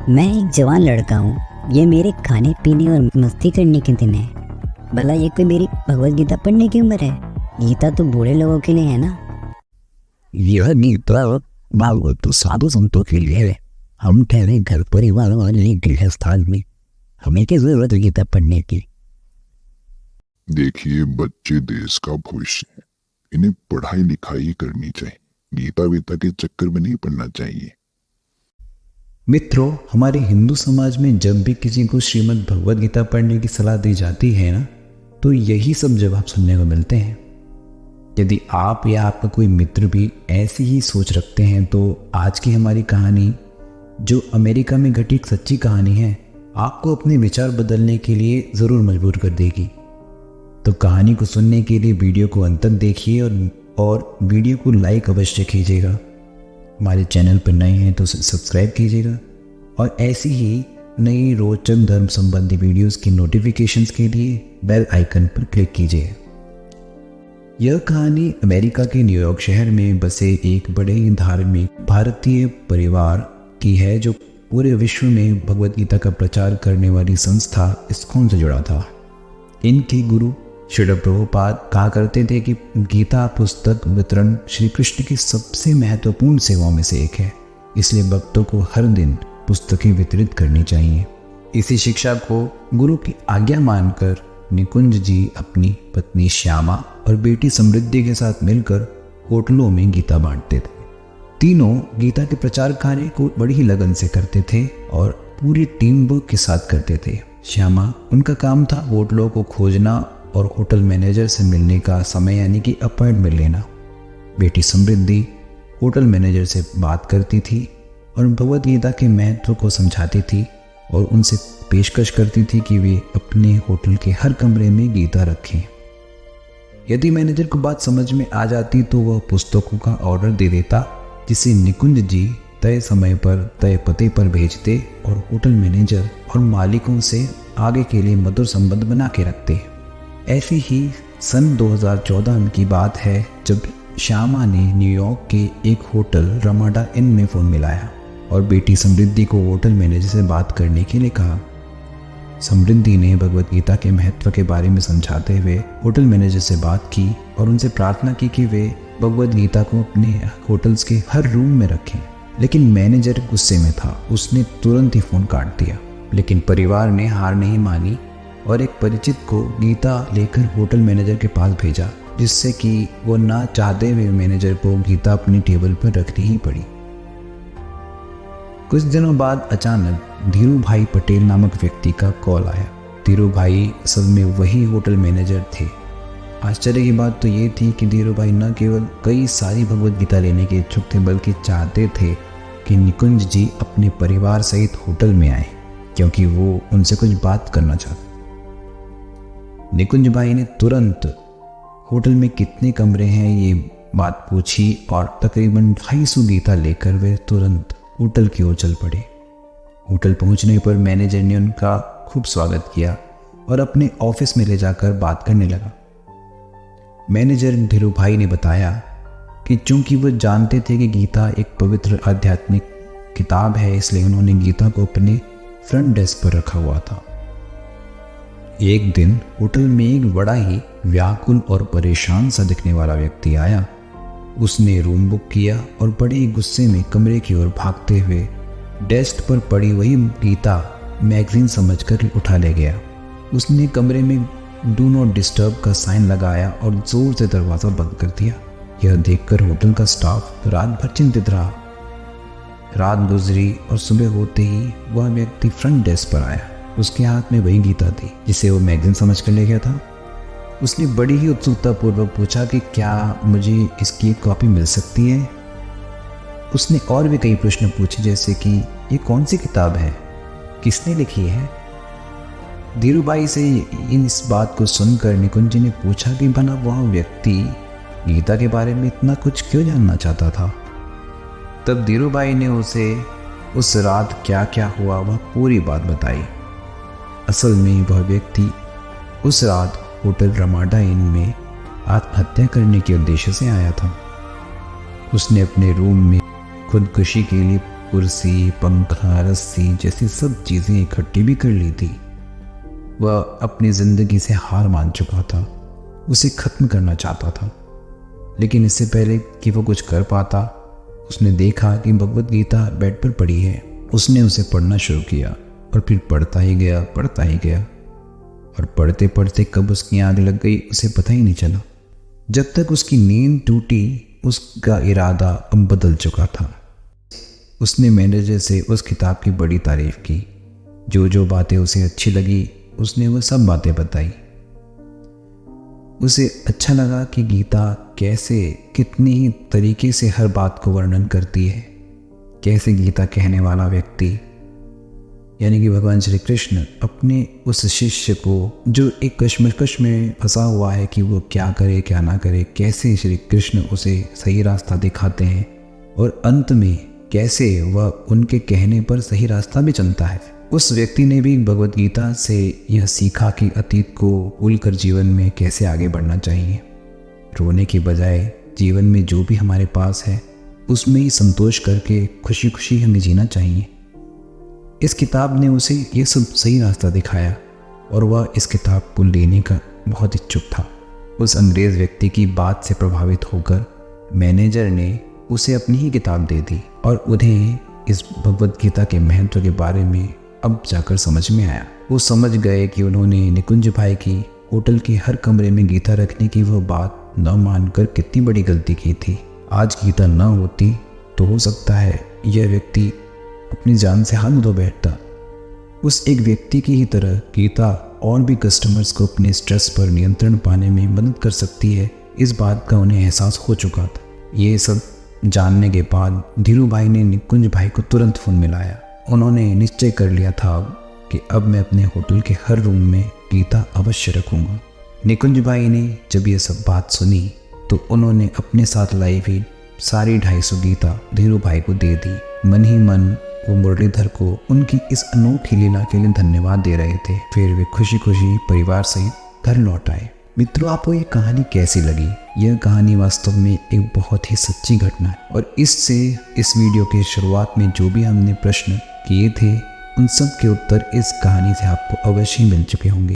मैं एक जवान लड़का हूँ। ये मेरे खाने पीने और मस्ती करने के दिन है। भला ये कोई मेरी भगवत गीता पढ़ने की उम्र है? गीता तो बूढ़े लोगों के लिए है ना। यह गीता भागवत तो साधु संतों के लिए है। हम ठहरे घर परिवार वाले गृहस्थान में, हमें क्या जरूरत है गीता पढ़ने की। देखिए, बच्चे देश का भविष्य है। इन्हें पढ़ाई लिखाई करनी चाहिए, गीता वीता के चक्कर में नहीं पढ़ना चाहिए। मित्रों, हमारे हिंदू समाज में जब भी किसी को श्रीमद् भगवद गीता पढ़ने की सलाह दी जाती है ना, तो यही सब जवाब सुनने को मिलते हैं। यदि आप या आपका कोई मित्र भी ऐसी ही सोच रखते हैं तो आज की हमारी कहानी, जो अमेरिका में घटी एक सच्ची कहानी है, आपको अपने विचार बदलने के लिए ज़रूर मजबूर कर देगी। तो कहानी को सुनने के लिए वीडियो को अंत तक देखिए और वीडियो को लाइक अवश्य कीजिएगा। हमारे चैनल पर नए हैं तो सब्सक्राइब कीजिएगा और ऐसी ही नई रोचक धर्म संबंधी वीडियोस की नोटिफिकेशंस के लिए बेल आइकन पर क्लिक कीजिए। यह कहानी अमेरिका के न्यूयॉर्क शहर में बसे एक बड़े ही धार्मिक भारतीय परिवार की है, जो पूरे विश्व में भगवद गीता का प्रचार करने वाली संस्था इस्कॉन से जुड़ा था। इनके गुरु श्रील प्रभुपाद कहा करते थे कि गीता पुस्तक वितरण श्री कृष्ण की सबसे महत्वपूर्ण सेवाओं में से एक है, इसलिए भक्तों को हर दिन पुस्तकें वितरित करनी चाहिए। इसी शिक्षा को गुरु की आज्ञा मानकर निकुंज जी अपनी पत्नी श्यामा और बेटी समृद्धि के साथ मिलकर होटलों में गीता बांटते थे। तीनों गीता के प्रचार कार्य को बड़ी ही लगन से करते थे और पूरी टीम वर्क के साथ करते थे। श्यामा, उनका काम था होटलों को खोजना और होटल मैनेजर से मिलने का समय यानी कि अपॉइंटमेंट लेना। बेटी समृद्धि होटल मैनेजर से बात करती थी और भगवद गीता के महत्व को समझाती थी और उनसे पेशकश करती थी कि वे अपने होटल के हर कमरे में गीता रखें। यदि मैनेजर को बात समझ में आ जाती तो वह पुस्तकों का ऑर्डर दे देता, जिसे निकुंज जी तय समय पर तय पते पर भेजते और होटल मैनेजर और मालिकों से आगे के लिए मधुर संबंध बना के रखते। ऐसी ही सन 2014 की बात है, जब श्यामा ने न्यूयॉर्क के एक होटल रमाडा इन में फ़ोन मिलाया और बेटी समृद्धि को होटल मैनेजर से बात करने के लिए कहा। समृद्धि ने भगवद गीता के महत्व के बारे में समझाते हुए होटल मैनेजर से बात की और उनसे प्रार्थना की कि वे भगवद गीता को अपने होटल्स के हर रूम में रखें। लेकिन मैनेजर गुस्से में था, उसने तुरंत ही फ़ोन काट दिया। लेकिन परिवार ने हार नहीं मानी और एक परिचित को गीता लेकर होटल मैनेजर के पास भेजा, जिससे कि वो ना चाहते हुए मैनेजर को गीता अपनी टेबल पर रखनी ही पड़ी। कुछ दिनों बाद अचानक धीरू भाई पटेल नामक व्यक्ति का कॉल आया। धीरू भाई असल में वही होटल मैनेजर थे। आश्चर्य की बात तो ये थी कि धीरू भाई न केवल कई सारी भगवद गीता लेने के इच्छुक थे, बल्कि चाहते थे कि निकुंज जी अपने परिवार सहित होटल में आए, क्योंकि वो उनसे कुछ बात करना चाहते। निकुंज भाई ने तुरंत होटल में कितने कमरे हैं ये बात पूछी और तकरीबन 250 गीता लेकर वे तुरंत होटल की ओर चल पड़े। होटल पहुंचने पर मैनेजर ने उनका खूब स्वागत किया और अपने ऑफिस में ले जाकर बात करने लगा। मैनेजर धीरू भाई ने बताया कि चूंकि वो जानते थे कि गीता एक पवित्र आध्यात्मिक किताब है, इसलिए उन्होंने गीता को अपने फ्रंट डेस्क पर रखा हुआ था। एक दिन होटल में एक बड़ा ही व्याकुल और परेशान सा दिखने वाला व्यक्ति आया। उसने रूम बुक किया और बड़े ही गुस्से में कमरे की ओर भागते हुए डेस्क पर पड़ी वही गीता मैगजीन समझकर उठा ले गया। उसने कमरे में डू नॉट डिस्टर्ब का साइन लगाया और जोर से दरवाज़ा बंद कर दिया। यह देखकर होटल का स्टाफ रात भर चिंतित रहा। रात गुजरी और सुबह होते ही वह व्यक्ति फ्रंट डेस्क पर आया। उसके हाथ में वही गीता थी जिसे वो मैगजीन समझ कर ले गया था। उसने बड़ी ही उत्सुकतापूर्वक पूछा कि क्या मुझे इसकी एक कॉपी मिल सकती है। उसने और भी कई प्रश्न पूछे, जैसे कि ये कौन सी किताब है, किसने लिखी है। धीरूभाई से इस बात को सुनकर निकुंज ने पूछा कि भला वह व्यक्ति गीता के बारे में इतना कुछ क्यों जानना चाहता था। तब धीरूभाई ने उसे उस रात क्या क्या हुआ वह पूरी बात बताई। असल में वह व्यक्ति उस रात होटल रमाडा इन में आत्महत्या करने के उद्देश्य से आया था। उसने अपने रूम में खुदकुशी के लिए कुर्सी, पंखा, रस्सी जैसी सब चीज़ें इकट्ठी भी कर ली थी। वह अपनी ज़िंदगी से हार मान चुका था, उसे ख़त्म करना चाहता था। लेकिन इससे पहले कि वो कुछ कर पाता, उसने देखा कि भगवत गीता बेड पर पड़ी है। उसने उसे पढ़ना शुरू किया और फिर पढ़ता ही गया और पढ़ते पढ़ते कब उसकी आग लग गई उसे पता ही नहीं चला। जब तक उसकी नींद टूटी, उसका इरादा अब बदल चुका था। उसने मैनेजर से उस किताब की बड़ी तारीफ की। जो जो बातें उसे अच्छी लगी उसने वो सब बातें बताई। उसे अच्छा लगा कि गीता कैसे कितनी ही तरीके से हर बात को वर्णन करती है। कैसे गीता कहने वाला व्यक्ति यानी कि भगवान श्री कृष्ण अपने उस शिष्य को जो एक कश्मकश में फंसा हुआ है कि वो क्या करे क्या ना करे, कैसे श्री कृष्ण उसे सही रास्ता दिखाते हैं और अंत में कैसे वह उनके कहने पर सही रास्ता भी चलता है। उस व्यक्ति ने भी भगवत गीता से यह सीखा कि अतीत को भूलकर जीवन में कैसे आगे बढ़ना चाहिए। रोने के बजाय जीवन में जो भी हमारे पास है उसमें ही संतोष करके खुशी खुशी हमें जीना चाहिए। इस किताब ने उसे ये सब सही रास्ता दिखाया और वह इस किताब को लेने का बहुत इच्छुक था। उस अंग्रेज़ व्यक्ति की बात से प्रभावित होकर मैनेजर ने उसे अपनी ही किताब दे दी और उन्हें इस भगवत गीता के महत्व के बारे में अब जाकर समझ में आया। वो समझ गए कि उन्होंने निकुंज भाई की होटल के हर कमरे में गीता रखने की वो बात न मानकर कितनी बड़ी गलती की थी। आज गीता न होती तो हो सकता है यह व्यक्ति अपनी जान से हाथ धो बैठता। उस एक व्यक्ति की ही तरह गीता और भी कस्टमर्स को अपने स्ट्रेस पर नियंत्रण पाने में मदद कर सकती है, इस बात का उन्हें एहसास हो चुका था। ये सब जानने के बाद धीरू भाई ने निकुंज भाई को तुरंत फ़ोन मिलाया। उन्होंने निश्चय कर लिया था कि अब मैं अपने होटल के हर रूम में गीता अवश्य रखूँगा। निकुंज भाई ने जब ये सब बात सुनी तो उन्होंने अपने साथ लाई हुई सारी 250 गीता धीरू भाई को दे दी। मन ही मन वो मुरलीधर को उनकी इस अनोखी लीला के लिए धन्यवाद दे रहे थे। फिर वे खुशी खुशी परिवार सहित घर लौट आए। मित्रों, आपको ये कहानी कैसी लगी? यह कहानी वास्तव में एक बहुत ही सच्ची घटना है और इससे इस वीडियो के शुरुआत में जो भी हमने प्रश्न किए थे उन सब के उत्तर इस कहानी से आपको अवश्य मिल चुके होंगे।